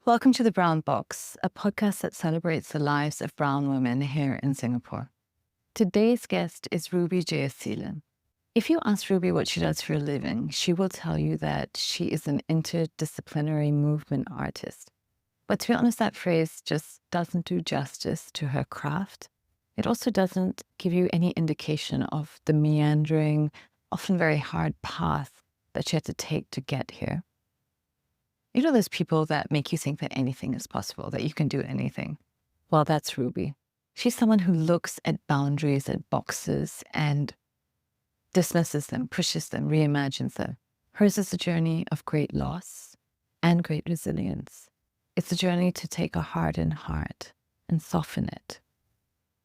Welcome to The Brown Box, a podcast that celebrates the lives of brown women here in Singapore. Today's guest is Ruby Jayaseelan. If you ask Ruby what she does for a living, she will tell you that she is an interdisciplinary movement artist. But to be honest, that phrase just doesn't do justice to her craft. It also doesn't give you any indication of the meandering, often very hard path that she had to take to get here. You know those people that make you think that anything is possible, that you can do anything? Well, that's Ruby. She's someone who looks at boundaries, at boxes, and dismisses them, pushes them, reimagines them. Hers is a journey of great loss and great resilience. It's a journey to take a hardened heart and soften it.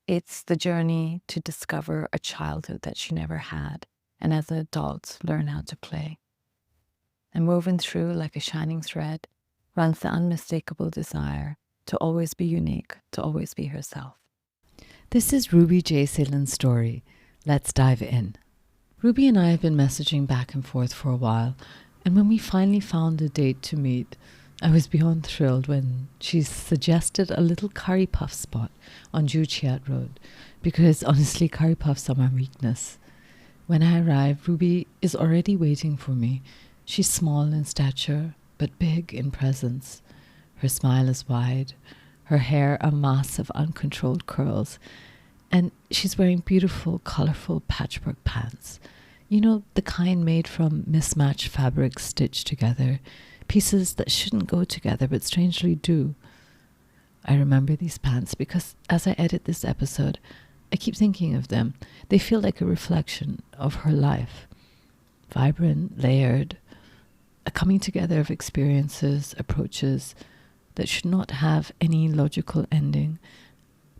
It's the journey to discover a childhood that she never had, and as an adult, learn how to play. And woven through like a shining thread runs the unmistakable desire to always be unique, to always be herself. This is Ruby Jayaseelan's story. Let's dive in. Ruby and I have been messaging back and forth for a while, and when we finally found a date to meet, I was beyond thrilled when she suggested a little curry puff spot on Joo Chiat Road, because honestly, curry puffs are my weakness. When I arrived, Ruby is already waiting for me. She's small in stature, but big in presence. Her smile is wide, her hair a mass of uncontrolled curls, and she's wearing beautiful, colorful patchwork pants. You know, the kind made from mismatched fabrics stitched together, pieces that shouldn't go together but strangely do. I remember these pants because as I edit this episode, I keep thinking of them. They feel like a reflection of her life. Vibrant, layered, a coming together of experiences, approaches that should not have any logical ending,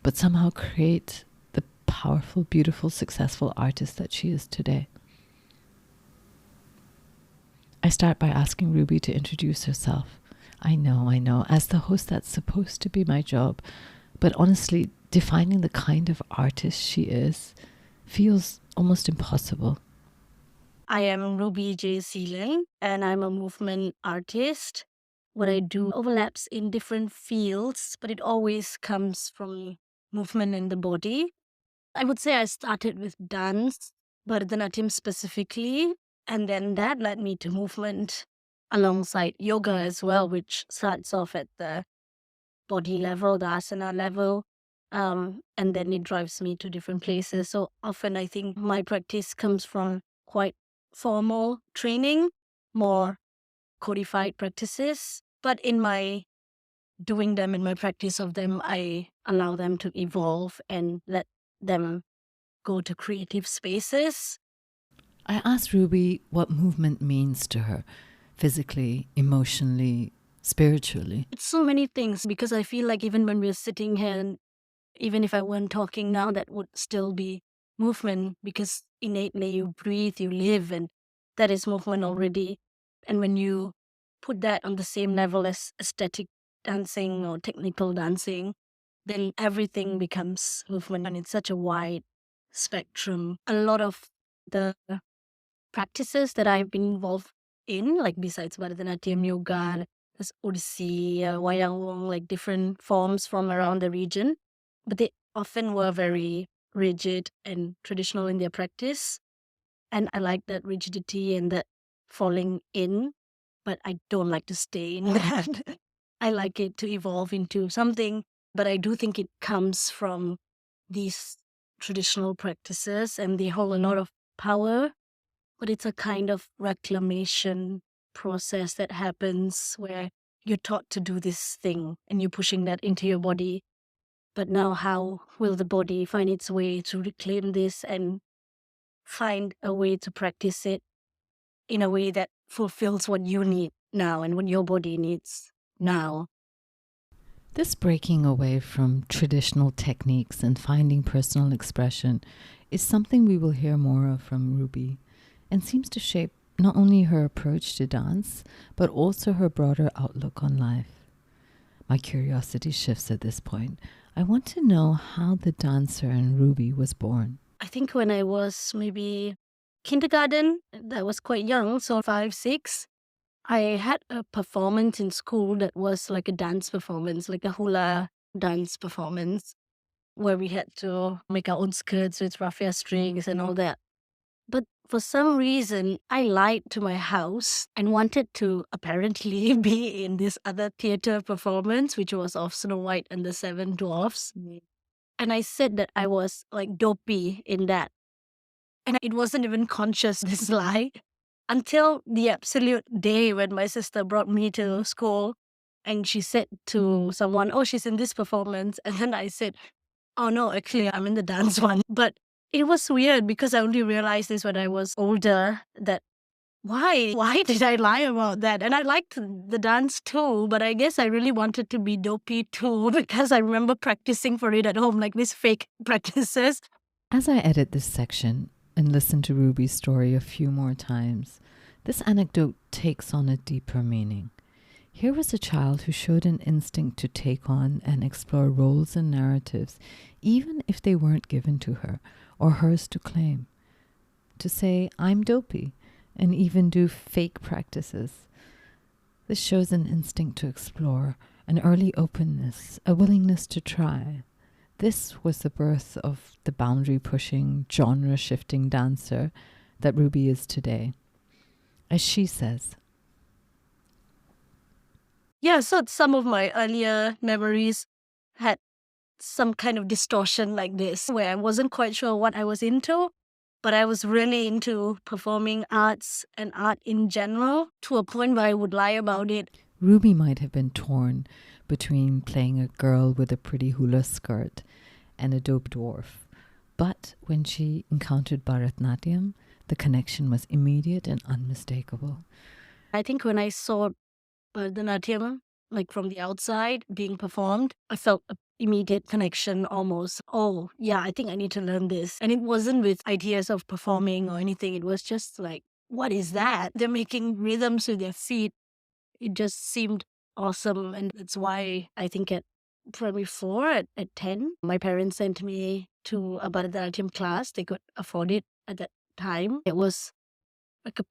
but somehow create the powerful, beautiful, successful artist that she is today. I start by asking Ruby to introduce herself. I know, as the host that's supposed to be my job, but honestly, defining the kind of artist she is feels almost impossible. I am Ruby Jayaseelan and I'm a movement artist. What I do overlaps in different fields, but it always comes from movement in the body. I would say I started with dance, Bharatanatyam specifically, and then that led me to movement alongside yoga as well, which starts off at the body level, the asana level, and then it drives me to different places. So often I think my practice comes from quite formal training, more codified practices. But in my doing them, in my practice of them, I allow them to evolve and let them go to creative spaces. I asked Ruby what movement means to her, physically, emotionally, spiritually. It's so many things because I feel like even when we're sitting here, and even if I weren't talking now, that would still be movement because innately you breathe, you live, and that is movement already. And when you put that on the same level as aesthetic dancing or technical dancing, then everything becomes movement. And it's such a wide spectrum. A lot of the practices that I've been involved in, like besides Bharatanatyam, yoga, there's Odissi, Wayang Wong, like different forms from around the region, but they often were very rigid and traditional in their practice. And I like that rigidity and that falling in, but I don't like to stay in that. I like it to evolve into something, but I do think it comes from these traditional practices and they hold a lot of power, but it's a kind of reclamation process that happens where you're taught to do this thing and you're pushing that into your body. But now, how will the body find its way to reclaim this and find a way to practice it in a way that fulfills what you need now and what your body needs now? This breaking away from traditional techniques and finding personal expression is something we will hear more of from Ruby, and seems to shape not only her approach to dance, but also her broader outlook on life. My curiosity shifts at this point. I want to know how the dancer in Ruby was born. I think when I was maybe kindergarten, I was quite young, so 5, 6, I had a performance in school that was like a dance performance, like a hula dance performance, where we had to make our own skirts with raffia strings and all that. But for some reason, I lied to my house and wanted to apparently be in this other theater performance, which was of Snow White and the Seven Dwarfs. And I said that I was like dopey in that. And it wasn't even conscious, this lie, until the absolute day when my sister brought me to school and she said to someone, "Oh, she's in this performance." And then I said, "Oh, no, actually, I'm in the dance one." But it was weird because I only realized this when I was older that why did I lie about that? And I liked the dance too, but I guess I really wanted to be dopey too because I remember practicing for it at home, like these fake practices. As I edit this section and listen to Ruby's story a few more times, this anecdote takes on a deeper meaning. Here was a child who showed an instinct to take on and explore roles and narratives, even if they weren't given to her or hers to claim. To say, I'm dopey, and even do fake practices. This shows an instinct to explore, an early openness, a willingness to try. This was the birth of the boundary-pushing, genre-shifting dancer that Ruby is today. As she says, Yeah, so some of my earlier memories had some kind of distortion like this, where I wasn't quite sure what I was into, but I was really into performing arts and art in general to a point where I would lie about it. Ruby might have been torn between playing a girl with a pretty hula skirt and a dope dwarf. But when she encountered Bharatanatyam, the connection was immediate and unmistakable. I think when I saw Bharatanatyam, like from the outside being performed, I felt an immediate connection almost. Oh, yeah, I think I need to learn this. And it wasn't with ideas of performing or anything. It was just like, what is that? They're making rhythms with their feet. It just seemed awesome. And that's why I think at primary 4, at 10, my parents sent me to a Bharatanatyam class. They could afford it at that time. It was like a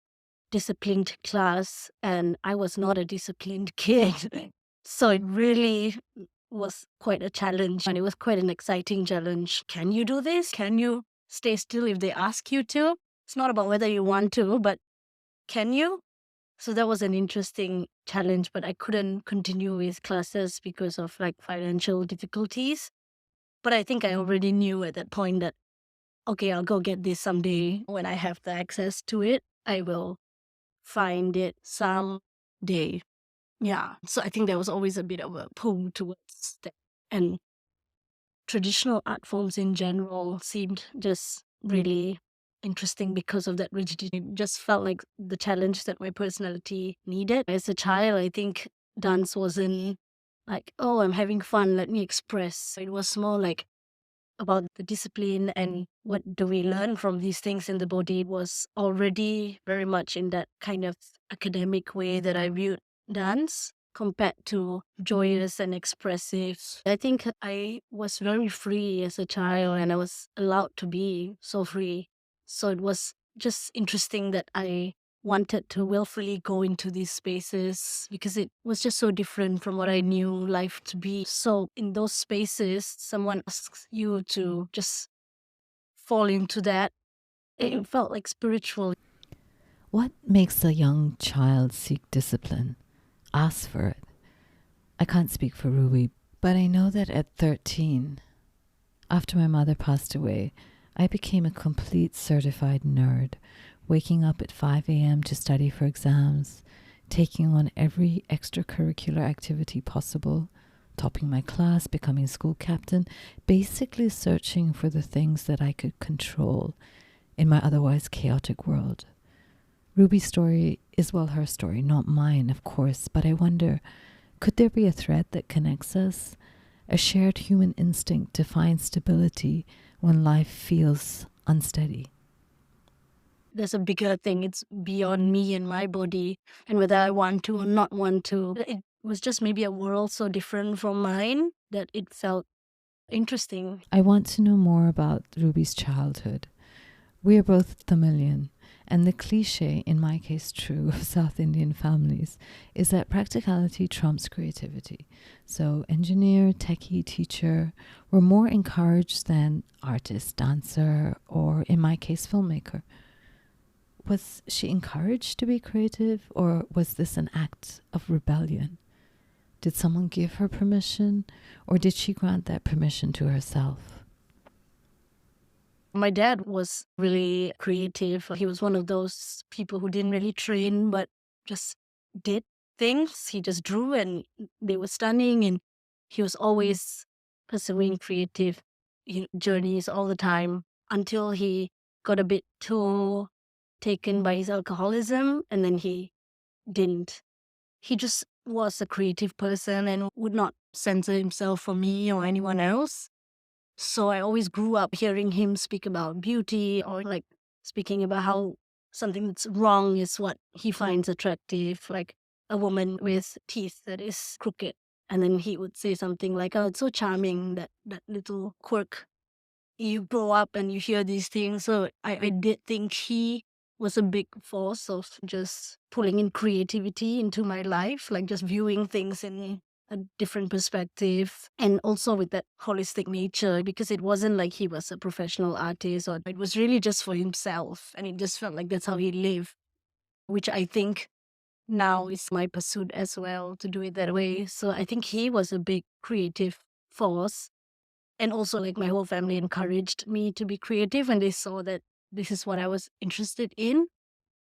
disciplined class, and I was not a disciplined kid. So it really was quite a challenge, and it was quite an exciting challenge. Can you do this? Can you stay still if they ask you to? It's not about whether you want to, but can you? So that was an interesting challenge, but I couldn't continue with classes because of like financial difficulties. But I think I already knew at that point that, okay, I'll go get this someday. When I have the access to it, I will find it someday. Yeah. So I think there was always a bit of a pull towards that. And traditional art forms in general seemed just really interesting because of that rigidity. It just felt like the challenge that my personality needed. As a child, I think dance wasn't like, oh, I'm having fun, let me express. It was more like about the discipline and what do we learn from these things in the body. It was already very much in that kind of academic way that I viewed dance compared to joyous and expressive. I think I was very free as a child and I was allowed to be so free. So it was just interesting that I wanted to willfully go into these spaces because it was just so different from what I knew life to be. So in those spaces, someone asks you to just fall into that. It felt like spiritual. What makes a young child seek discipline? Ask for it. I can't speak for Ruby, but I know that at 13, after my mother passed away, I became a complete certified nerd, waking up at 5 a.m. to study for exams, taking on every extracurricular activity possible, topping my class, becoming school captain, basically searching for the things that I could control in my otherwise chaotic world. Ruby's story is, well, her story, not mine, of course, but I wonder, could there be a thread that connects us? A shared human instinct to find stability when life feels unsteady. There's a bigger thing. It's beyond me and my body and whether I want to or not want to. It was just maybe a world so different from mine that it felt interesting. I want to know more about Ruby's childhood. We are both Tamilian, And the cliche, in my case true, of South Indian families is that practicality trumps creativity. So engineer, techie, teacher were more encouraged than artist, dancer, or in my case, filmmaker. Was she encouraged to be creative, or was this an act of rebellion? Did someone give her permission, or did she grant that permission to herself? My dad was really creative. He was one of those people who didn't really train, but just did things. He just drew and they were stunning. And he was always pursuing creative journeys all the time until he got a bit too taken by his alcoholism. And then he didn't. He just was a creative person and would not censor himself for me or anyone else. So I always grew up hearing him speak about beauty or like speaking about how something that's wrong is what he finds attractive, like a woman with teeth that is crooked. And then he would say something like, oh, it's so charming, that little quirk. You grow up and you hear these things. So I did think he was a big force of just pulling in creativity into my life, like just viewing things in a different perspective, and also with that holistic nature, because it wasn't like he was a professional artist, or it was really just for himself, and it just felt like that's how he lived, which I think now is my pursuit as well, to do it that way. So I think he was a big creative force, and also like my whole family encouraged me to be creative, and they saw that this is what I was interested in.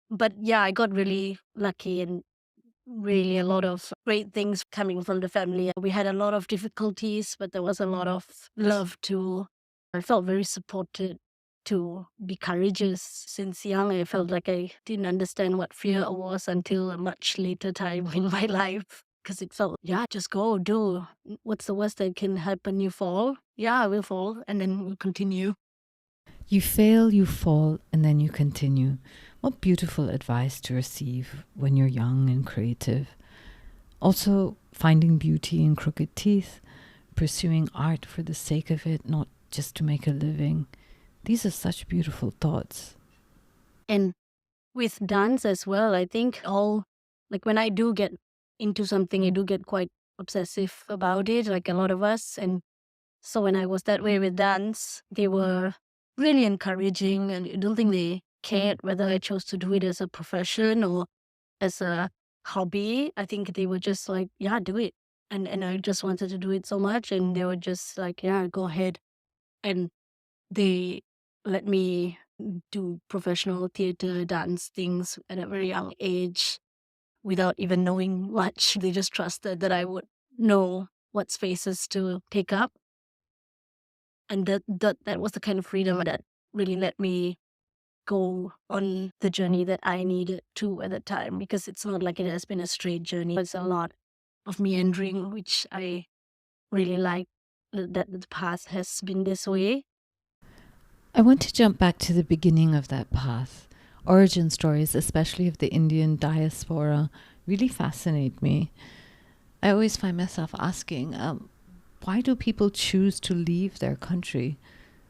But yeah, I got really lucky and really a lot of great things coming from the family. We had a lot of difficulties, but there was a lot of love too. I felt very supported to be courageous since young. I felt like I didn't understand what fear was until a much later time in my life. Because it felt, yeah, just go, do. What's the worst that can happen? You fall. Yeah, I will fall. And then we'll continue. You fail, you fall, and then you continue. What beautiful advice to receive when you're young and creative. Also, finding beauty in crooked teeth, pursuing art for the sake of it, not just to make a living. These are such beautiful thoughts. And with dance as well, I think like when I do get into something, I do get quite obsessive about it, like a lot of us. And so when I was that way with dance, they were really encouraging, and I don't think they cared whether I chose to do it as a profession or as a hobby. I think they were just like, yeah, do it. And I just wanted to do it so much, and they were just like, yeah, go ahead. And they let me do professional theater dance things at a very young age without even knowing much. They just trusted that I would know what spaces to take up. And that was the kind of freedom that really let me go on the journey that I needed to at that time, because it's not like it has been a straight journey. It's a lot of meandering, which I really like, that the path has been this way. I want to jump back to the beginning of that path. Origin stories, especially of the Indian diaspora, really fascinate me. I always find myself asking, why do people choose to leave their country?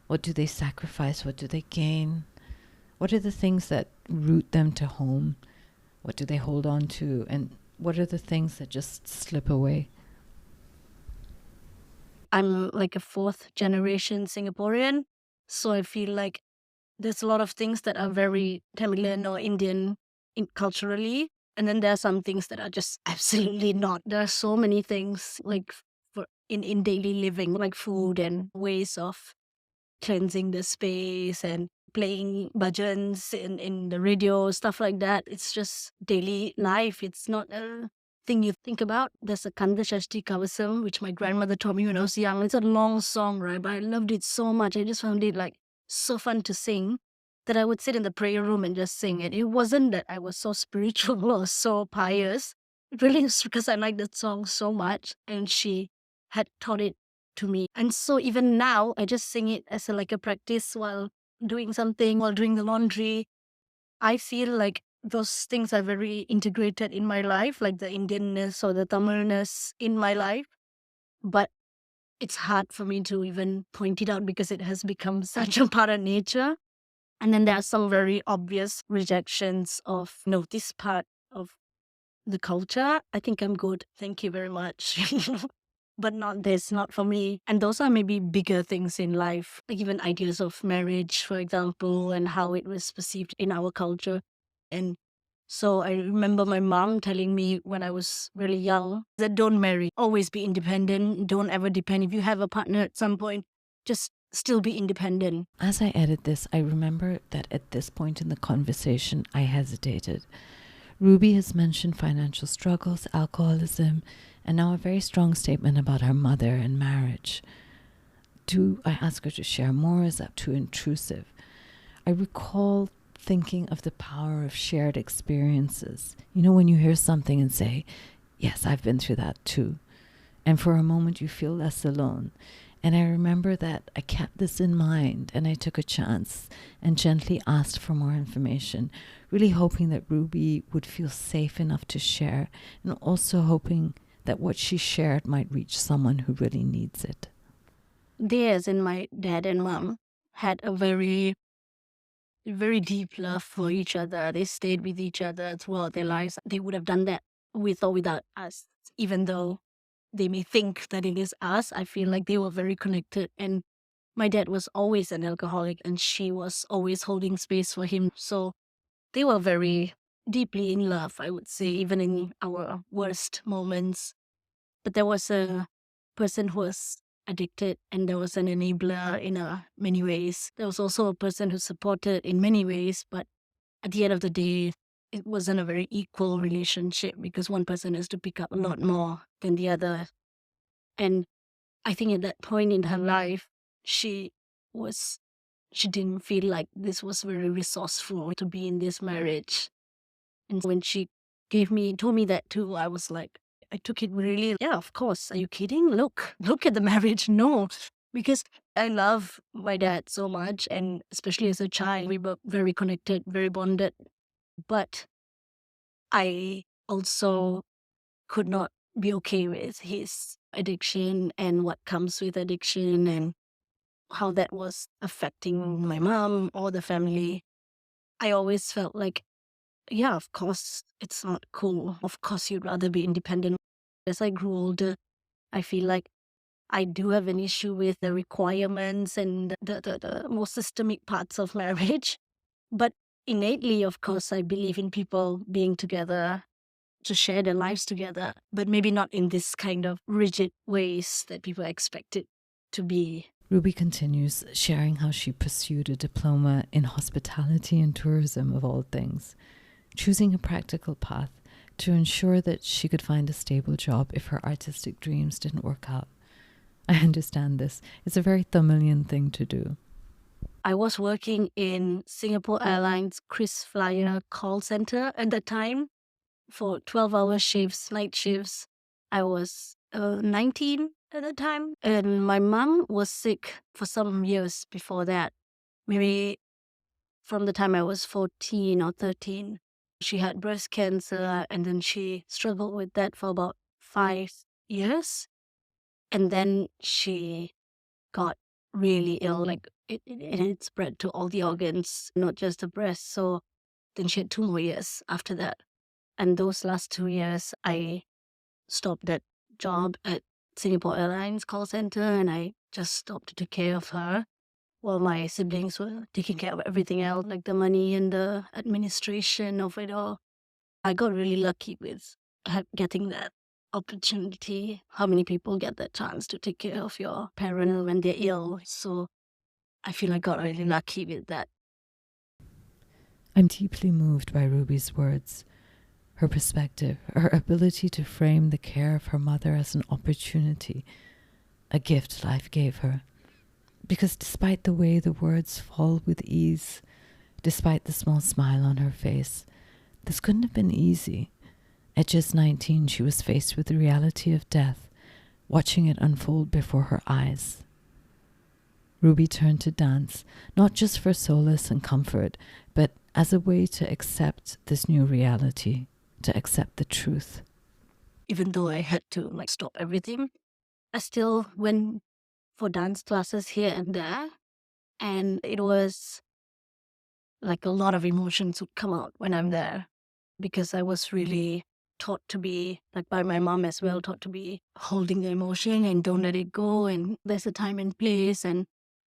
What do they sacrifice? What do they gain? What are the things that root them to home? What do they hold on to? And what are the things that just slip away? I'm like a fourth generation Singaporean, so I feel like there's a lot of things that are very Tamilian or Indian culturally, and then there are some things that are just absolutely not. There are so many things like in daily living, like food and ways of cleansing the space and playing bhajans in the radio, stuff like that. It's just daily life. It's not a thing you think about. There's a Kanda Shashti Kavasam, which my grandmother taught me when I was young. It's a long song, right? But I loved it so much. I just found it like so fun to sing that I would sit in the prayer room and just sing it. It wasn't that I was so spiritual or so pious. It really is because I liked that song so much, and she had taught it to me. And so even now, I just sing it as like a practice while doing something, while doing the laundry. I feel like those things are very integrated in my life, like the Indianness or the Tamilness in my life. But it's hard for me to even point it out because it has become such a part of nature. And then there are some very obvious rejections of, this part of the culture. I think I'm good. Thank you very much. But not this, not for me. And those are maybe bigger things in life, like even ideas of marriage, for example, and how it was perceived in our culture. And so I remember my mom telling me when I was really young that don't marry, always be independent, don't ever depend. If you have a partner at some point, just still be independent. As I edit this, I remember that at this point in the conversation, I hesitated. Ruby has mentioned financial struggles, alcoholism, and now a very strong statement about her mother and marriage. Do I ask her to share more? Is that too intrusive? I recall thinking of the power of shared experiences. You know, when you hear something and say, yes, I've been through that too. And for a moment you feel less alone. And I remember that I kept this in mind and I took a chance and gently asked for more information, really hoping that Ruby would feel safe enough to share, and also hoping that what she shared might reach someone who really needs it. They, as in my dad and mom, had a very, very deep love for each other. They stayed with each other throughout their lives. They would have done that with or without us, even though they may think that it is us. I feel like they were very connected. And my dad was always an alcoholic and she was always holding space for him. So they were very deeply in love, I would say, even in our worst moments. But there was a person who was addicted and there was an enabler in many ways. There was also a person who supported in many ways, but at the end of the day, it wasn't a very equal relationship because one person has to pick up a lot more than the other. And I think at that point in her life, she didn't feel like this was very resourceful to be in this marriage. And when she told me that too, I was like, I took it really, yeah, of course. Are you kidding? Look at the marriage. No, because I love my dad so much. And especially as a child, we were very connected, very bonded. But I also could not be okay with his addiction and what comes with addiction and how that was affecting my mom or the family. I always felt like, yeah, of course, it's not cool. Of course, you'd rather be independent. As I grew older, I feel like I do have an issue with the requirements and the more systemic parts of marriage. But innately, of course, I believe in people being together to share their lives together, but maybe not in this kind of rigid ways that people expect it to be. Ruby continues, sharing how she pursued a diploma in hospitality and tourism, of all things, choosing a practical path to ensure that she could find a stable job if her artistic dreams didn't work out. I understand this. It's a very Tamilian thing to do. I was working in Singapore Airlines KrisFlyer call center at that time for 12-hour shifts, night shifts. I was 19 at the time, and my mom was sick for some years before that. Maybe from the time I was 14 or 13. She had breast cancer, and then she struggled with that for about 5 years. And then she got really ill, like it spread to all the organs, not just the breast. So then she had 2 more years after that. And those last 2 years, I stopped that job at Singapore Airlines call center and I just stopped to take care of her while my siblings were taking care of everything else, like the money and the administration of it all. I got really lucky with getting that opportunity. How many people get that chance to take care of your parent when they're ill? So I feel I got really lucky with that. I'm deeply moved by Ruby's words, her perspective, her ability to frame the care of her mother as an opportunity, a gift life gave her. Because despite the way the words fall with ease, despite the small smile on her face, this couldn't have been easy. At just 19, she was faced with the reality of death, watching it unfold before her eyes. Ruby turned to dance, not just for solace and comfort, but as a way to accept this new reality, to accept the truth. Even though I had to stop everything, I still went for dance classes here and there. And it was like a lot of emotions would come out when I'm there, because I was really taught to be, like by my mom as well, taught to be holding the emotion and don't let it go. And there's a time and place. And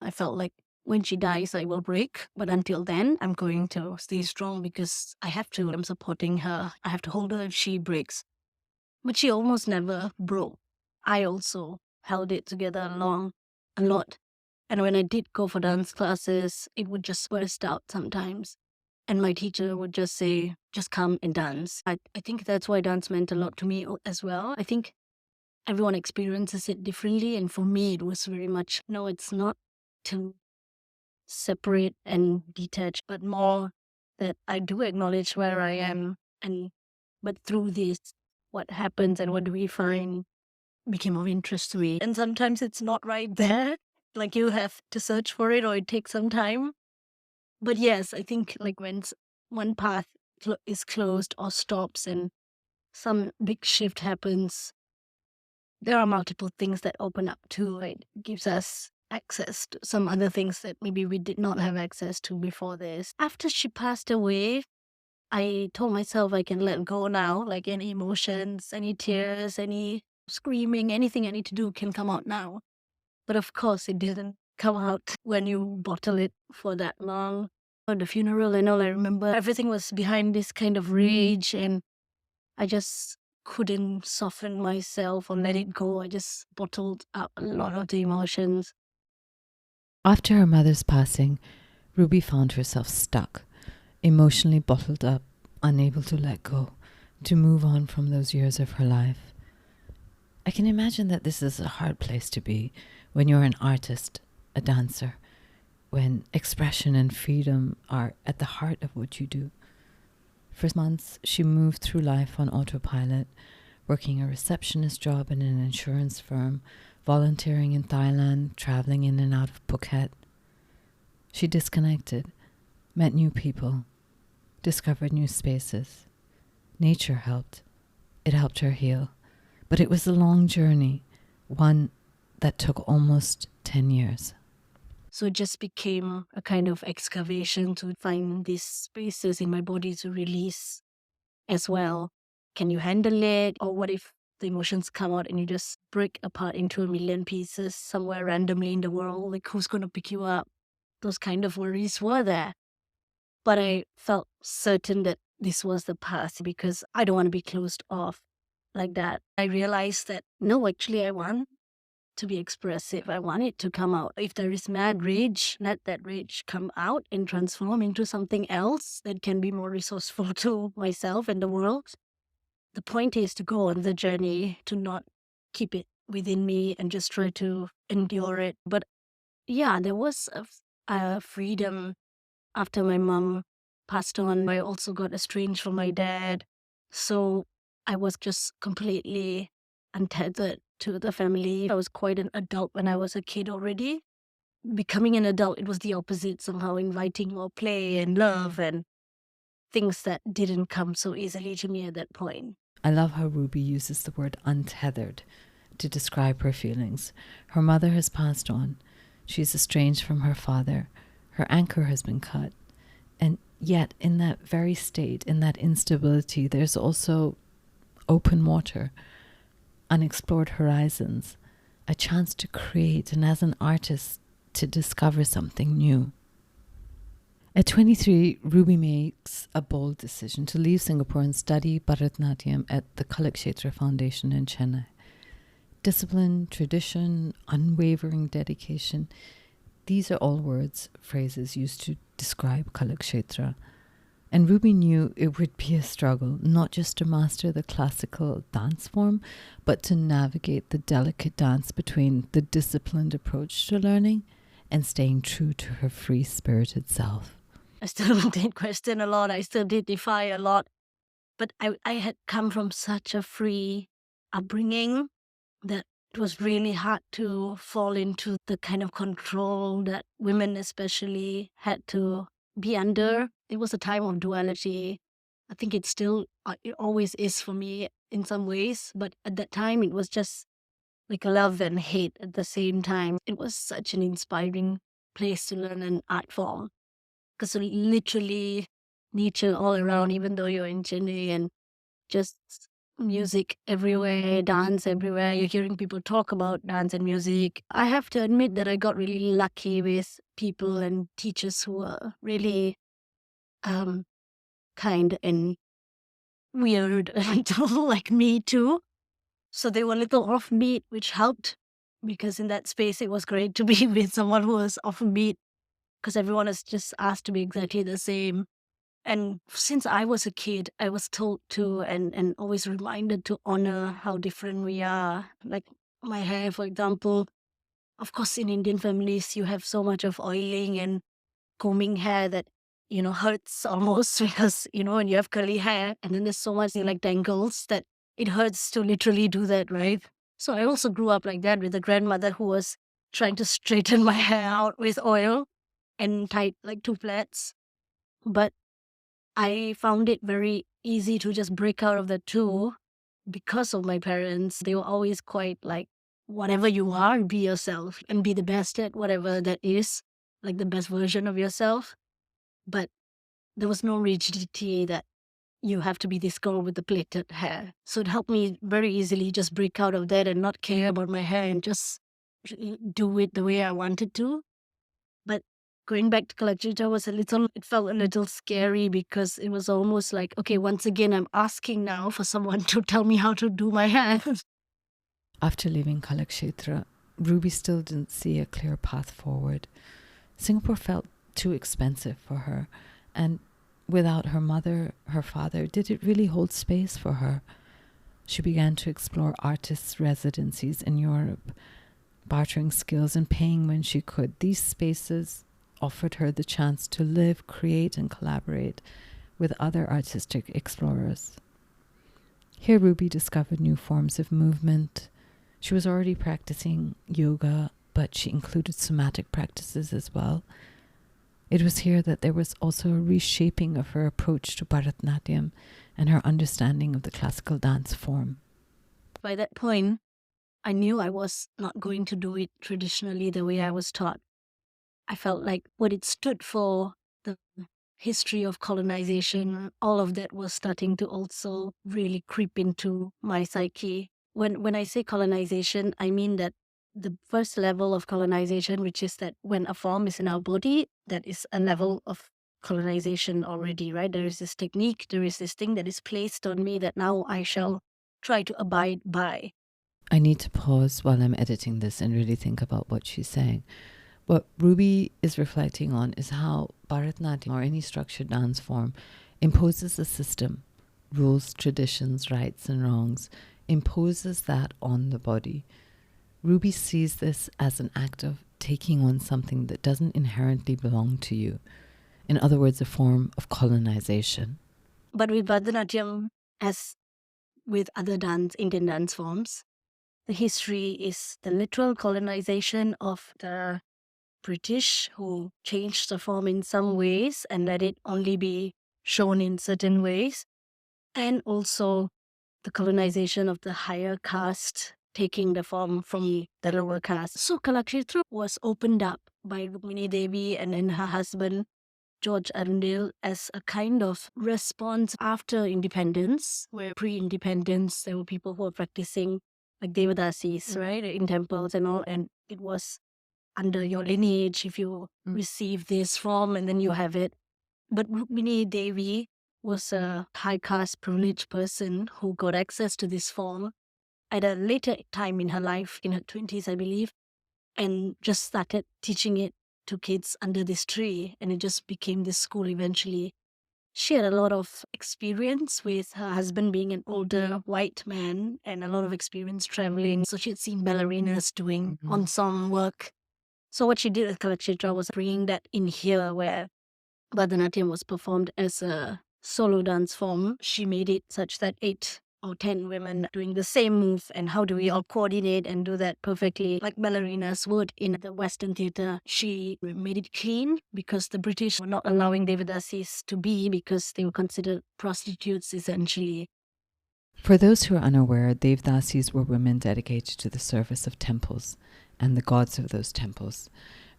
I felt like when she dies, I will break. But until then, I'm going to stay strong because I have to. I'm supporting her. I have to hold her if she breaks. But she almost never broke. I also held it together a lot. And when I did go for dance classes, it would just burst out sometimes. And my teacher would just say, just come and dance. I think that's why dance meant a lot to me as well. I think everyone experiences it differently. And for me, it was very much, no, it's not to separate and detach, but more that I do acknowledge where I am. But through this, what happens and what do we find became of interest to me. And sometimes it's not right there. Like you have to search for it or it takes some time. But yes, I think like when one path is closed or stops and some big shift happens, there are multiple things that open up too. It gives us access to some other things that maybe we did not have access to before this. After she passed away, I told myself I can let go now, like any emotions, any tears, any screaming, anything I need to do can come out now. But of course, it didn't come out when you bottle it for that long. At the funeral and all, I remember everything was behind this kind of rage, and I just couldn't soften myself or let it go. I just bottled up a lot of the emotions. After her mother's passing, Ruby found herself stuck, emotionally bottled up, unable to let go, to move on from those years of her life. I can imagine that this is a hard place to be when you're an artist, a dancer, when expression and freedom are at the heart of what you do. For months, she moved through life on autopilot, working a receptionist job in an insurance firm, volunteering in Thailand, traveling in and out of Phuket. She disconnected, met new people, discovered new spaces. Nature helped. It helped her heal. But it was a long journey, one that took almost 10 years. So it just became a kind of excavation to find these spaces in my body to release as well. Can you handle it? Or what if the emotions come out and you just break apart into a million pieces somewhere randomly in the world? Like, who's going to pick you up? Those kind of worries were there. But I felt certain that this was the path because I don't want to be closed off like that. I realized that, no, actually, I want to be expressive. I want it to come out. If there is mad rage, let that rage come out and transform into something else that can be more resourceful to myself and the world. The point is to go on the journey, to not keep it within me and just try to endure it. But yeah, there was a freedom after my mom passed on. I also got estranged from my dad. So I was just completely untethered to the family. I was quite an adult when I was a kid already. Becoming an adult, it was the opposite, somehow inviting more play and love and things that didn't come so easily to me at that point. I love how Ruby uses the word untethered to describe her feelings. Her mother has passed on. She's estranged from her father. Her anchor has been cut. And yet, in that very state, in that instability, there's also open water, unexplored horizons, a chance to create, and as an artist, to discover something new. At 23, Ruby makes a bold decision to leave Singapore and study Bharatanatyam at the Kalakshetra Foundation in Chennai. Discipline, tradition, unwavering dedication. These are all words, phrases used to describe Kalakshetra. And Ruby knew it would be a struggle, not just to master the classical dance form, but to navigate the delicate dance between the disciplined approach to learning and staying true to her free-spirited self. I still did question a lot. I still did defy a lot. But I had come from such a free upbringing that it was really hard to fall into the kind of control that women especially had to be under. It was a time of duality. I think it always is for me in some ways. But at that time, it was just like love and hate at the same time. It was such an inspiring place to learn an art form. because literally nature all around, even though you're in Chennai, and just music everywhere, dance everywhere. You're hearing people talk about dance and music. I have to admit that I got really lucky with people and teachers who were really kind and weird and like me too. So they were a little offbeat, which helped, because in that space it was great to be with someone who was offbeat, because everyone is just asked to be exactly the same. And since I was a kid, I was told to and always reminded to honor how different we are. Like my hair, for example. Of course, in Indian families, you have so much of oiling and combing hair that, hurts almost because, when you have curly hair and then there's so much like tangles that it hurts to literally do that, right? So I also grew up like that with a grandmother who was trying to straighten my hair out with oil and tied like two plaits. But I found it very easy to just break out of the two because of my parents. They were always quite like, whatever you are, be yourself and be the best at whatever that is, like the best version of yourself. But there was no rigidity that you have to be this girl with the plaited hair. So it helped me very easily just break out of that and not care about my hair and just do it the way I wanted to. But going back to Kalachita it felt a little scary, because it was almost like, okay, once again, I'm asking now for someone to tell me how to do my hair. After leaving Kalakshetra, Ruby still didn't see a clear path forward. Singapore felt too expensive for her, and without her mother, her father, did it really hold space for her? She began to explore artists' residencies in Europe, bartering skills and paying when she could. These spaces offered her the chance to live, create, and collaborate with other artistic explorers. Here, Ruby discovered new forms of movement. She was already practicing yoga, but she included somatic practices as well. It was here that there was also a reshaping of her approach to Bharatanatyam and her understanding of the classical dance form. By that point, I knew I was not going to do it traditionally the way I was taught. I felt like what it stood for, the history of colonization, all of that was starting to also really creep into my psyche. When I say colonization, I mean that the first level of colonization, which is that when a form is in our body, that is a level of colonization already, right? There is this technique, there is this thing that is placed on me that now I shall try to abide by. I need to pause while I'm editing this and really think about what she's saying. What Ruby is reflecting on is how Bharatanatyam, or any structured dance form, imposes a system, rules, traditions, rights and wrongs, imposes that on the body. Ruby sees this as an act of taking on something that doesn't inherently belong to you. In other words, a form of colonization. But with Bharatanatyam, as with other Indian dance forms, the history is the literal colonization of the British, who changed the form in some ways and let it only be shown in certain ways, and also the colonization of the higher caste taking the form from the lower caste. So Kalakshetra was opened up by Rukmini Devi and then her husband George Arundel as a kind of response after independence, where pre-independence there were people who were practicing like Devadasis, right, in temples and all, and it was under your lineage if you receive this form and then you have it. But Rukmini Devi was a high caste privileged person who got access to this form at a later time in her life, in her 20s, I believe, and just started teaching it to kids under this tree, and it just became this school eventually. She had a lot of experience with her husband being an older white man and a lot of experience traveling. So she had seen ballerinas doing ensemble work. So what she did with Kalakshetra was bringing that in here, where Bharatanatyam was performed as a solo dance form. She made it such that 8 or 10 women doing the same move, and how do we all coordinate and do that perfectly like ballerinas would in the Western theatre. She made it clean, because the British were not allowing Devadasis to be, because they were considered prostitutes essentially. For those who are unaware, Devdasis were women dedicated to the service of temples and the gods of those temples.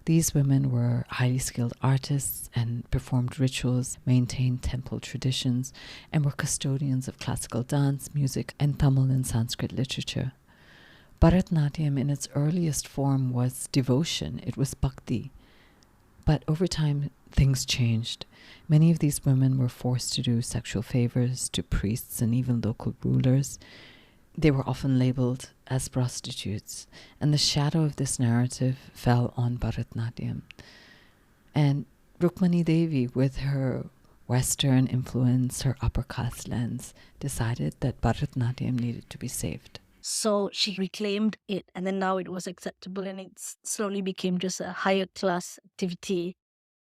These women were highly skilled artists and performed rituals, maintained temple traditions, and were custodians of classical dance, music, and Tamil and Sanskrit literature. Bharatanatyam in its earliest form was devotion, it was bhakti. But over time, things changed. Many of these women were forced to do sexual favors to priests and even local rulers. They were often labeled as prostitutes, and the shadow of this narrative fell on Bharatanatyam. And Rukmani Devi, with her Western influence, her upper caste lens, decided that Bharatanatyam needed to be saved. So she reclaimed it, and then now it was acceptable, and it slowly became just a higher class activity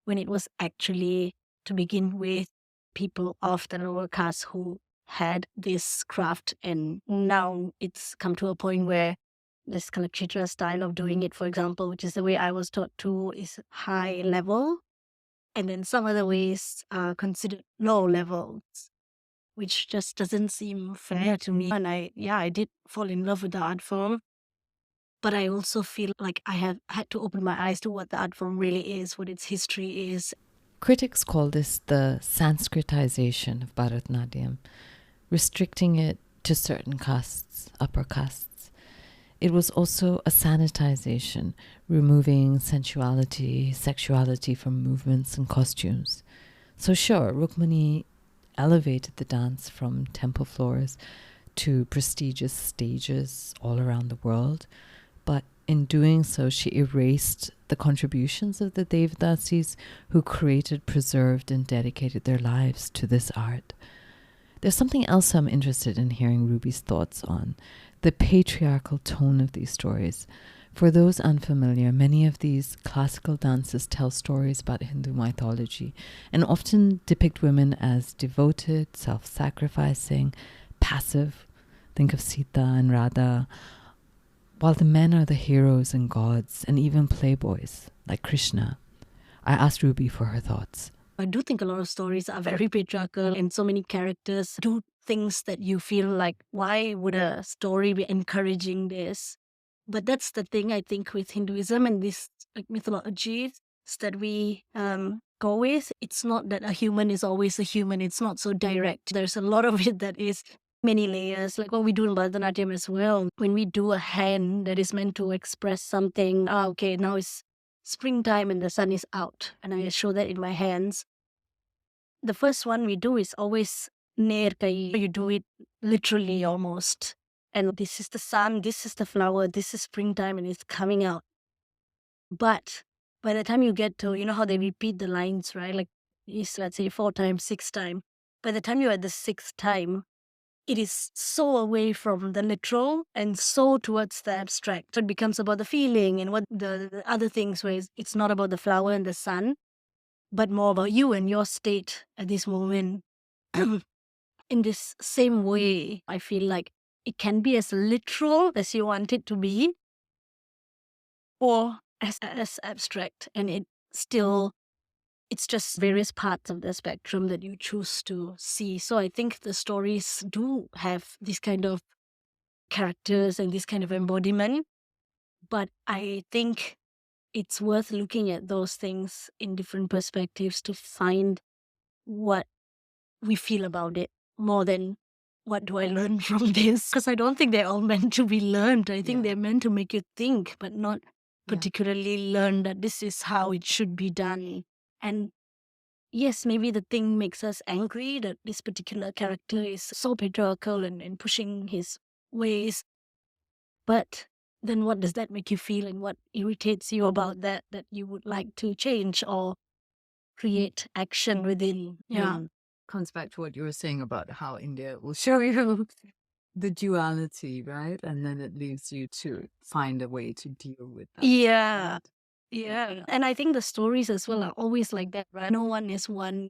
when it was actually, to begin with, people of the lower caste who had this craft, and now it's come to a point where this kind of Chitra style of doing it, for example, which is the way I was taught to, is high level, and then some other ways are considered low levels, which just doesn't seem fair to me. And I did fall in love with the art form, but I also feel like I have had to open my eyes to what the art form really is, what its history is. Critics call this the Sanskritization of Bharatanatyam, restricting it to certain castes, upper castes. It was also a sanitization, removing sensuality, sexuality from movements and costumes. So sure, Rukmani elevated the dance from temple floors to prestigious stages all around the world, but in doing so, she erased the contributions of the Devadasis who created, preserved, and dedicated their lives to this art. There's something else I'm interested in hearing Ruby's thoughts on, the patriarchal tone of these stories. For those unfamiliar, many of these classical dances tell stories about Hindu mythology and often depict women as devoted, self-sacrificing, passive. Think of Sita and Radha, while the men are the heroes and gods and even playboys, like Krishna. I asked Ruby for her thoughts. I do think a lot of stories are very patriarchal, and so many characters do things that you feel like, why would a story be encouraging this? But that's the thing, I think, with Hinduism and these mythologies that we go with. It's not that a human is always a human. It's not so direct. There's a lot of it that is many layers, like what we do in Bharatanatyam as well. When we do a hand that is meant to express something, okay, now it's springtime and the sun is out, and I show that in my hands. The first one we do is always ner kai. You do it literally almost. And this is the sun, this is the flower, this is springtime, and it's coming out. But by the time you get to, you know how they repeat the lines, right? Like, let's say 4 times, 6 times. By the time you're at the 6th time, it is so away from the literal and so towards the abstract. So it becomes about the feeling and what the other things, where it's not about the flower and the sun, but more about you and your state at this moment. In this same way, I feel like it can be as literal as you want it to be, or as abstract, and it's just various parts of the spectrum that you choose to see. So I think the stories do have this kind of characters and this kind of embodiment, but I think it's worth looking at those things in different perspectives to find what we feel about it, more than what do I learn from this? Because I don't think they're all meant to be learned. I think they're meant to make you think, but not particularly learn that this is how it should be done. And yes, maybe the thing makes us angry that this particular character is so patriarchal and pushing his ways. But then what does that make you feel, and what irritates you about that you would like to change or create action within? Yeah. Comes back to what you were saying about how India will show you the duality, right? And then it leaves you to find a way to deal with that. Yeah. right? Yeah. And I think the stories as well are always like that, right? No one is one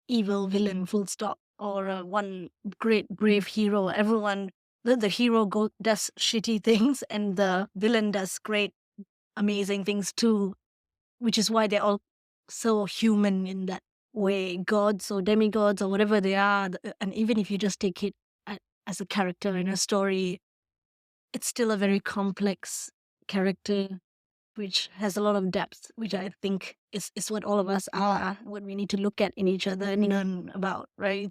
evil villain, full stop, or one great brave hero. Everyone, the hero does shitty things, and the villain does great, amazing things too, which is why they're all so human in that way, gods or demigods or whatever they are. And even if you just take it as a character in a story, it's still a very complex character which has a lot of depth, which I think is what all of us are, what we need to look at in each other and learn about, right?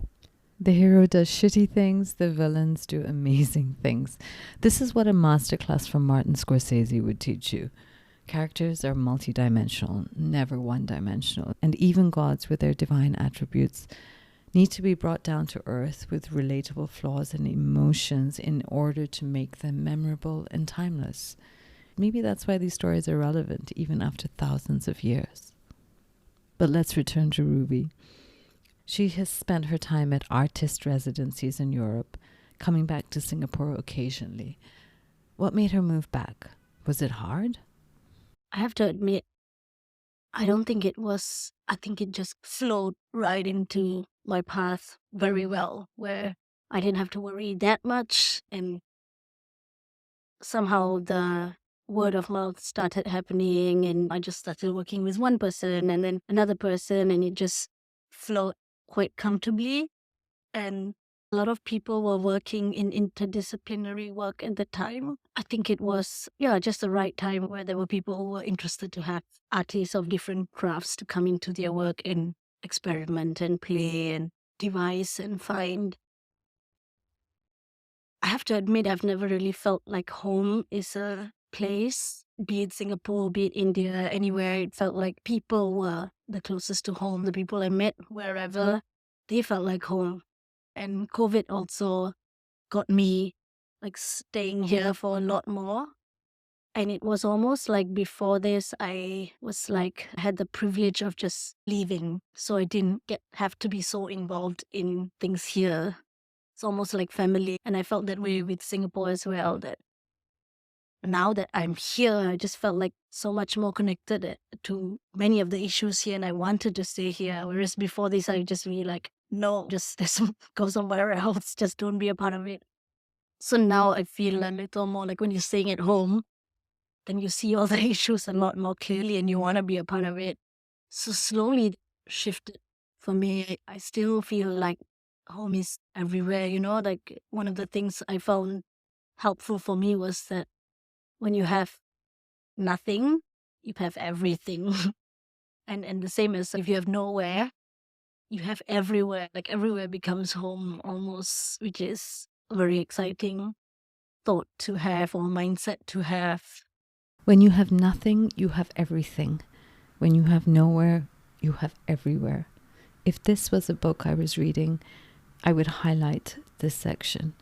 The hero does shitty things, the villains do amazing things. This is what a masterclass from Martin Scorsese would teach you. Characters are multidimensional, never one-dimensional, and even gods with their divine attributes need to be brought down to earth with relatable flaws and emotions in order to make them memorable and timeless. Maybe that's why these stories are relevant even after thousands of years. But let's return to Ruby. She has spent her time at artist residencies in Europe, coming back to Singapore occasionally. What made her move back? Was it hard? I have to admit, I don't think it was. I think it just flowed right into my path very well, where I didn't have to worry that much. And somehow the word of mouth started happening, and I just started working with one person and then another person, and it just flowed quite comfortably. And a lot of people were working in interdisciplinary work at the time. I think it was, just the right time where there were people who were interested to have artists of different crafts to come into their work and experiment and play and devise and find. I have to admit, I've never really felt like home is a place, be it Singapore, be it India, anywhere. It felt like people were the closest to home. The people I met wherever, they felt like home. And COVID also got me like staying here for a lot more. And it was almost like before this, I was like, I had the privilege of just leaving. So I didn't have to be so involved in things here. It's almost like family. And I felt that way with Singapore as well, that now that I'm here, I just felt like so much more connected to many of the issues here. And I wanted to stay here. Whereas before this, I just be like, no, just go somewhere else. Just don't be a part of it. So now I feel a little more like when you're staying at home, then you see all the issues a lot more clearly and you want to be a part of it. So slowly it shifted for me. I still feel like home is everywhere, like one of the things I found helpful for me was that when you have nothing, you have everything. and the same as if you have nowhere, you have everywhere. Like everywhere becomes home almost, which is a very exciting thought to have or mindset to have. When you have nothing, you have everything. When you have nowhere, you have everywhere. If this was a book I was reading, I would highlight this section.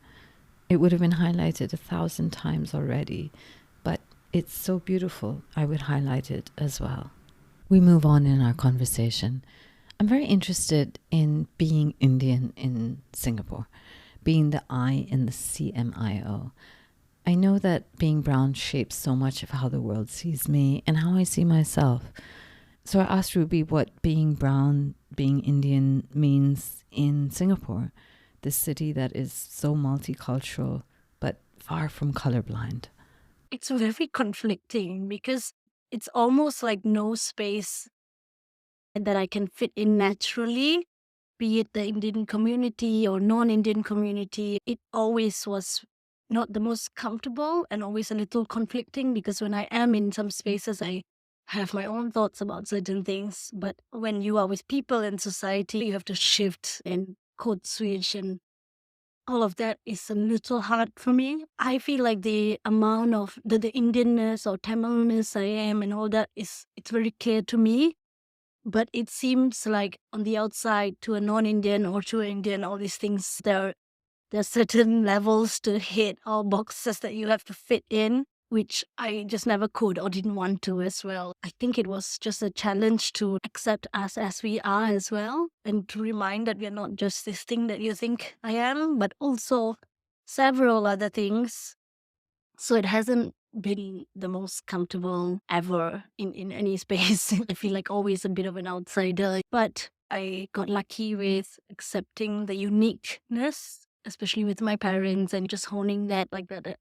It would have been highlighted 1,000 times already, but it's so beautiful, I would highlight it as well. We move on in our conversation. I'm very interested in being Indian in Singapore, being the I in the CMIO. I know that being brown shapes so much of how the world sees me and how I see myself. So I asked Ruby what being brown, being Indian means in Singapore, this city that is so multicultural but far from colorblind. It's very conflicting because it's almost like no space that I can fit in naturally, be it the Indian community or non-Indian community. It always was not the most comfortable and always a little conflicting because when I am in some spaces, I have my own thoughts about certain things. But when you are with people in society, you have to shift and code switch, and all of that is a little hard for me. I feel like the amount of the Indianness or Tamilness I am and all that it's very clear to me. But it seems like on the outside to a non-Indian or to an Indian, all these things, there are certain levels to hit or boxes that you have to fit in, which I just never could or didn't want to as well. I think it was just a challenge to accept us as we are as well, and to remind that we are not just this thing that you think I am, but also several other things. So it hasn't been the most comfortable ever in any space. I feel like always a bit of an outsider, but I got lucky with accepting the uniqueness, especially with my parents, and just honing that, like that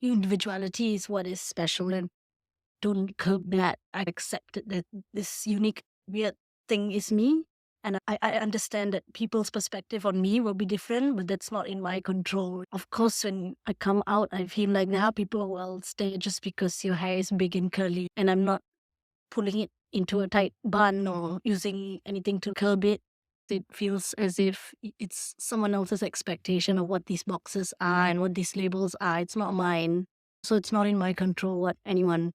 individuality is what is special, and don't curb that. I accepted that this unique, weird thing is me. And I understand that people's perspective on me will be different, but that's not in my control. Of course, when I come out, I feel like now people will stare just because your hair is big and curly, and I'm not pulling it into a tight bun or using anything to curb it. It feels as if it's someone else's expectation of what these boxes are and what these labels are. It's not mine. So it's not in my control what anyone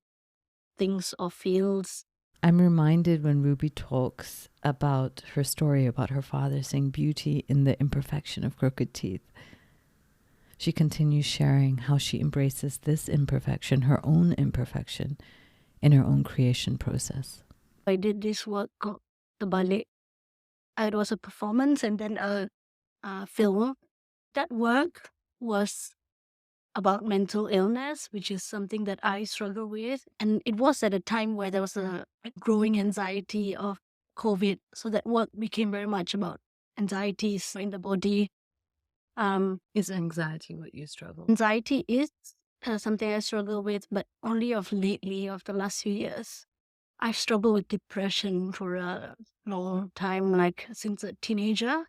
thinks or feels. I'm reminded when Ruby talks about her story about her father seeing beauty in the imperfection of crooked teeth. She continues sharing how she embraces this imperfection, her own imperfection, in her own creation process. I did this work called the ballet. It was a performance and then a film. That work was about mental illness, which is something that I struggle with. And it was at a time where there was a growing anxiety of COVID. So that work became very much about anxieties in the body. Is anxiety what you struggle with? Anxiety is something I struggle with, but only of lately, of the last few years. I struggled with depression for a long time, like since a teenager.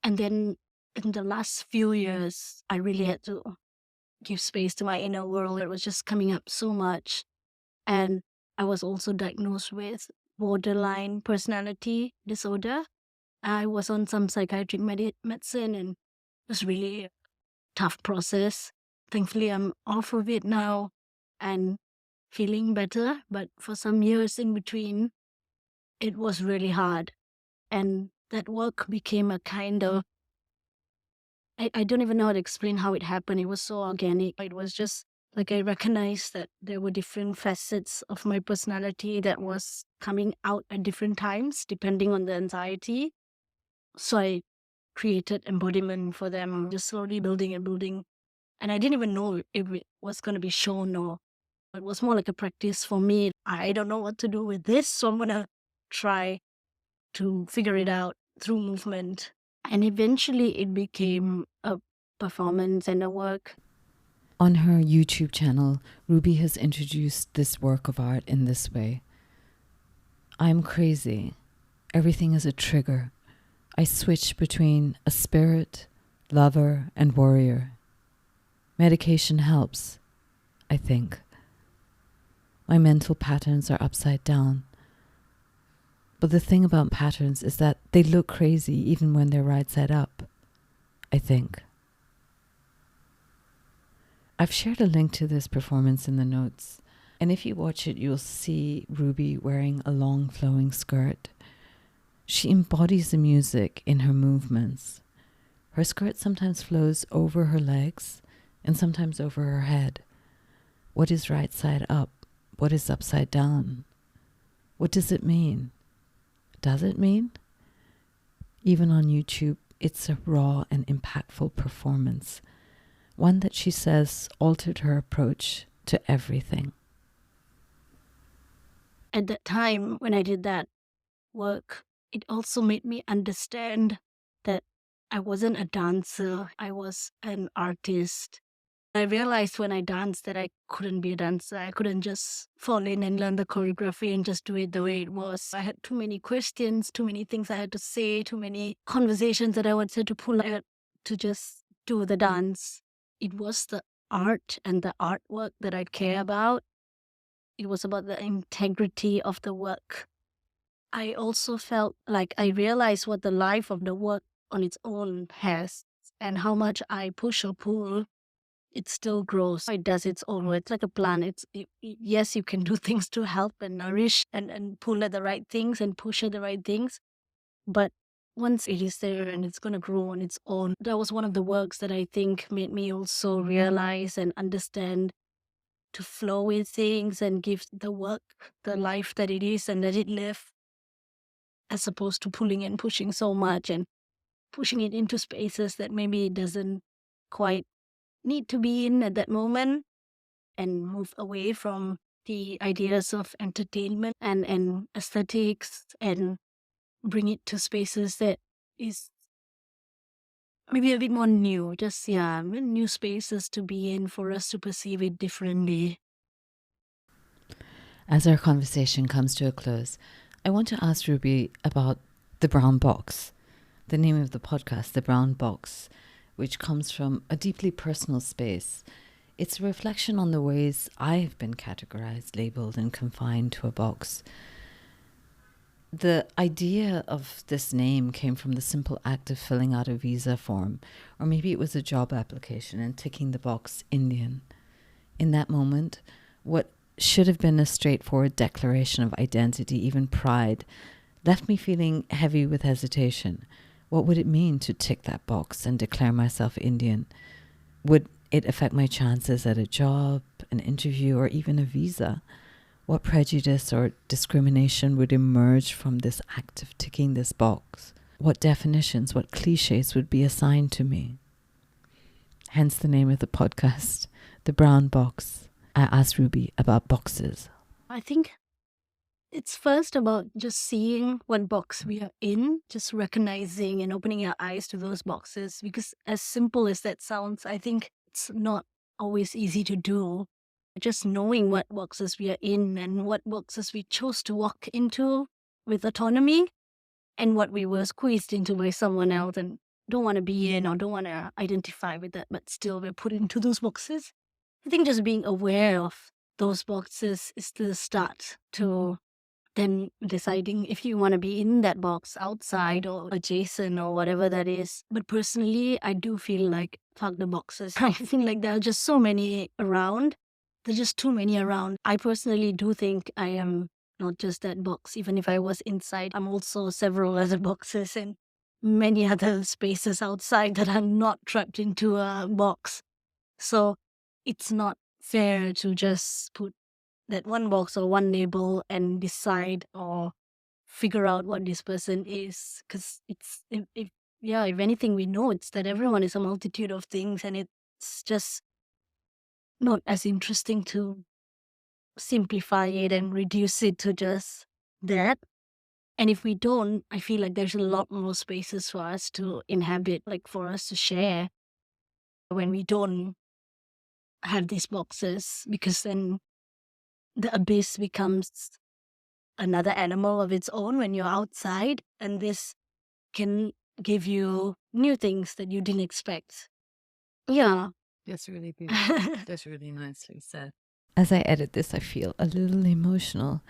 And then in the last few years, I really had to give space to my inner world. It was just coming up so much. And I was also diagnosed with borderline personality disorder. I was on some psychiatric medicine and it was really a tough process. Thankfully, I'm off of it now and feeling better. But for some years in between, it was really hard. And that work became a kind of, I don't even know how to explain how it happened. It was so organic. It was just like I recognized that there were different facets of my personality that was coming out at different times, depending on the anxiety. So I created embodiment for them, just slowly building and building. And I didn't even know if it was going to be shown or it was more like a practice for me. I don't know what to do with this, so I'm going to try to figure it out through movement. And eventually it became a performance and a work. On her YouTube channel, Ruby has introduced this work of art in this way. I'm crazy. Everything is a trigger. I switch between a spirit, lover, and warrior. Medication helps, I think. My mental patterns are upside down. But the thing about patterns is that they look crazy even when they're right side up, I think. I've shared a link to this performance in the notes, and if you watch it, you'll see Ruby wearing a long flowing skirt. She embodies the music in her movements. Her skirt sometimes flows over her legs and sometimes over her head. What is right side up? What is upside down? What does it mean? Does it mean? Even on YouTube, it's a raw and impactful performance, one that she says altered her approach to everything. At that time, when I did that work, it also made me understand that I wasn't a dancer, I was an artist. I realized when I danced that I couldn't be a dancer. I couldn't just fall in and learn the choreography and just do it the way it was. I had too many questions, too many things I had to say, too many conversations that I wanted to pull out to just do the dance. It was the art and the artwork that I care about. It was about the integrity of the work. I also felt like I realized what the life of the work on its own has and how much I push or pull, it still grows. It does its own way. It's like a plant. Yes, you can do things to help and nourish and pull at the right things and push at the right things. But once it is there and it's going to grow on its own, that was one of the works that I think made me also realize and understand to flow with things and give the work the life that it is and let it live, as opposed to pulling and pushing so much and pushing it into spaces that maybe it doesn't quite need to be in at that moment, and move away from the ideas of entertainment and aesthetics and bring it to spaces that is maybe a bit more new, just new spaces to be in for us to perceive it differently. As our conversation comes to a close, I want to ask Ruby about The Brown Box, the name of the podcast, The Brown Box, which comes from a deeply personal space. It's a reflection on the ways I have been categorized, labeled, and confined to a box. The idea of this name came from the simple act of filling out a visa form, or maybe it was a job application and ticking the box Indian. In that moment, what should have been a straightforward declaration of identity, even pride, left me feeling heavy with hesitation. What would it mean to tick that box and declare myself Indian? Would it affect my chances at a job, an interview, or even a visa? What prejudice or discrimination would emerge from this act of ticking this box? What definitions, what cliches would be assigned to me? Hence the name of the podcast, The Brown Box. I asked Ruby about boxes. I think it's first about just seeing what box we are in, just recognizing and opening our eyes to those boxes. Because as simple as that sounds, I think it's not always easy to do. Just knowing what boxes we are in and what boxes we chose to walk into with autonomy and what we were squeezed into by someone else and don't want to be in or don't want to identify with that, but still we're put into those boxes. I think just being aware of those boxes is the start to then deciding if you want to be in that box, outside or adjacent or whatever that is. But personally, I do feel like, fuck the boxes. I feel like there are just so many around. There's just too many around. I personally do think I am not just that box. Even if I was inside, I'm also several other boxes and many other spaces outside that are not trapped into a box. So it's not fair to just put that one box or one label and decide or figure out what this person is. Because it's, if anything, we know it's that everyone is a multitude of things and it's just not as interesting to simplify it and reduce it to just that. And if we don't, I feel like there's a lot more spaces for us to inhabit, like for us to share when we don't have these boxes, because then the abyss becomes another animal of its own when you're outside, and this can give you new things that you didn't expect. Yeah. That's really beautiful. That's really nicely said. As I edit this, I feel a little emotional.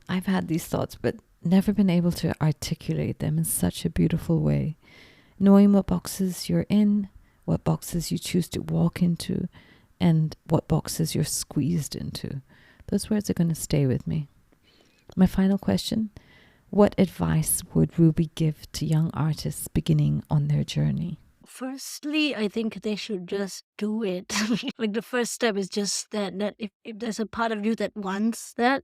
I've had these thoughts, but never been able to articulate them in such a beautiful way. Knowing what boxes you're in, what boxes you choose to walk into, and what boxes you're squeezed into. Those words are going to stay with me. My final question, what advice would Ruby give to young artists beginning on their journey? Firstly, I think they should just do it. Like the first step is just that if there's a part of you that wants that,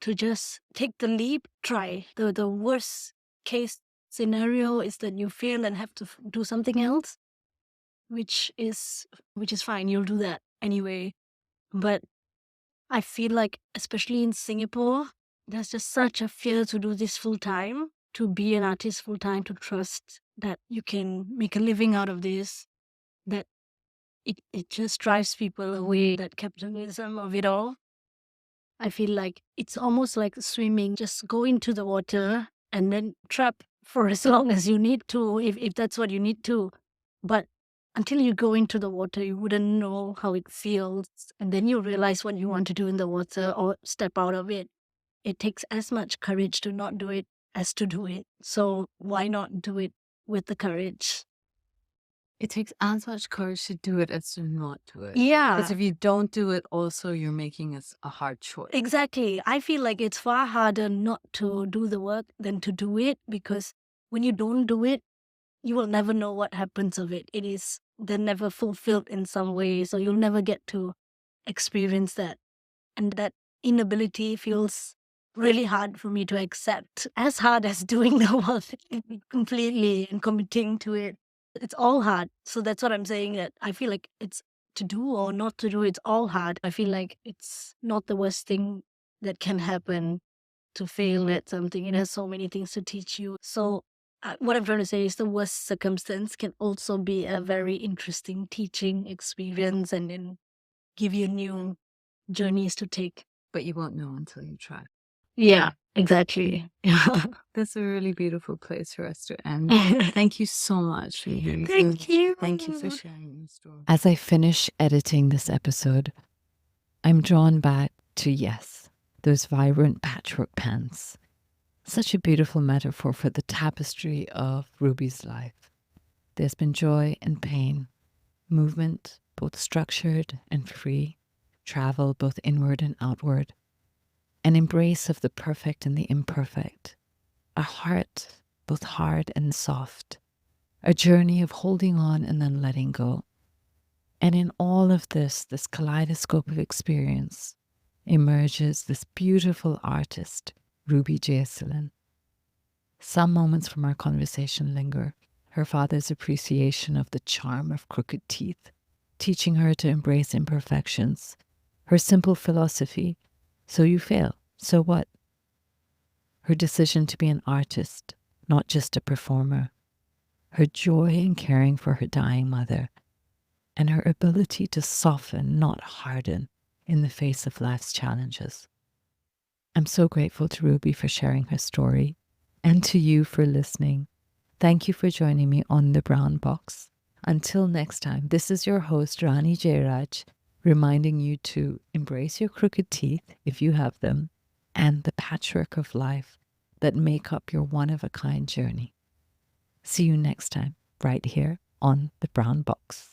to just take the leap, try. The worst case scenario is that you fail and have to do something else, which is fine. You'll do that anyway. But I feel like, especially in Singapore, there's just such a fear to do this full time, to be an artist full time, to trust that you can make a living out of this, that it just drives people away, that capitalism of it all. I feel like it's almost like swimming. Just go into the water and then trap for as long as you need to, if that's what you need to. But until you go into the water, you wouldn't know how it feels. And then you realize what you want to do in the water or step out of it. It takes as much courage to not do it as to do it. So why not do it with the courage? It takes as much courage to do it as to not do it. Yeah. Because if you don't do it, also you're making a hard choice. Exactly. I feel like it's far harder not to do the work than to do it, because when you don't do it, you will never know what happens of it. It is then never fulfilled in some way, so you'll never get to experience that. And that inability feels really hard for me to accept, as hard as doing the work completely and committing to it. It's all hard. So that's what I'm saying, that I feel like it's to do or not to do, it's all hard. I feel like it's not the worst thing that can happen to fail at something. It has so many things to teach you. So what I'm trying to say is the worst circumstance can also be a very interesting teaching experience and then give you new journeys to take. But you won't know until you try. Yeah. Exactly. That's a really beautiful place for us to end. Thank you so much. Thank you. Thank you for sharing your story. As I finish editing this episode, I'm drawn back to, yes, those vibrant patchwork pants. Such a beautiful metaphor for the tapestry of Ruby's life. There's been joy and pain, movement, both structured and free, travel both inward and outward, an embrace of the perfect and the imperfect, a heart both hard and soft, a journey of holding on and then letting go. And in all of this kaleidoscope of experience, emerges this beautiful artist, Ruby Jayaseelan. Some moments from our conversation linger. Her father's appreciation of the charm of crooked teeth, teaching her to embrace imperfections. Her simple philosophy, so you fail, so what? Her decision to be an artist, not just a performer. Her joy in caring for her dying mother. And her ability to soften, not harden, in the face of life's challenges. I'm so grateful to Ruby for sharing her story, and to you for listening. Thank you for joining me on The Brown Box. Until next time, this is your host, Rani Jairaj, reminding you to embrace your crooked teeth, if you have them, and the patchwork of life that make up your one-of-a-kind journey. See you next time, right here on The Brown Box.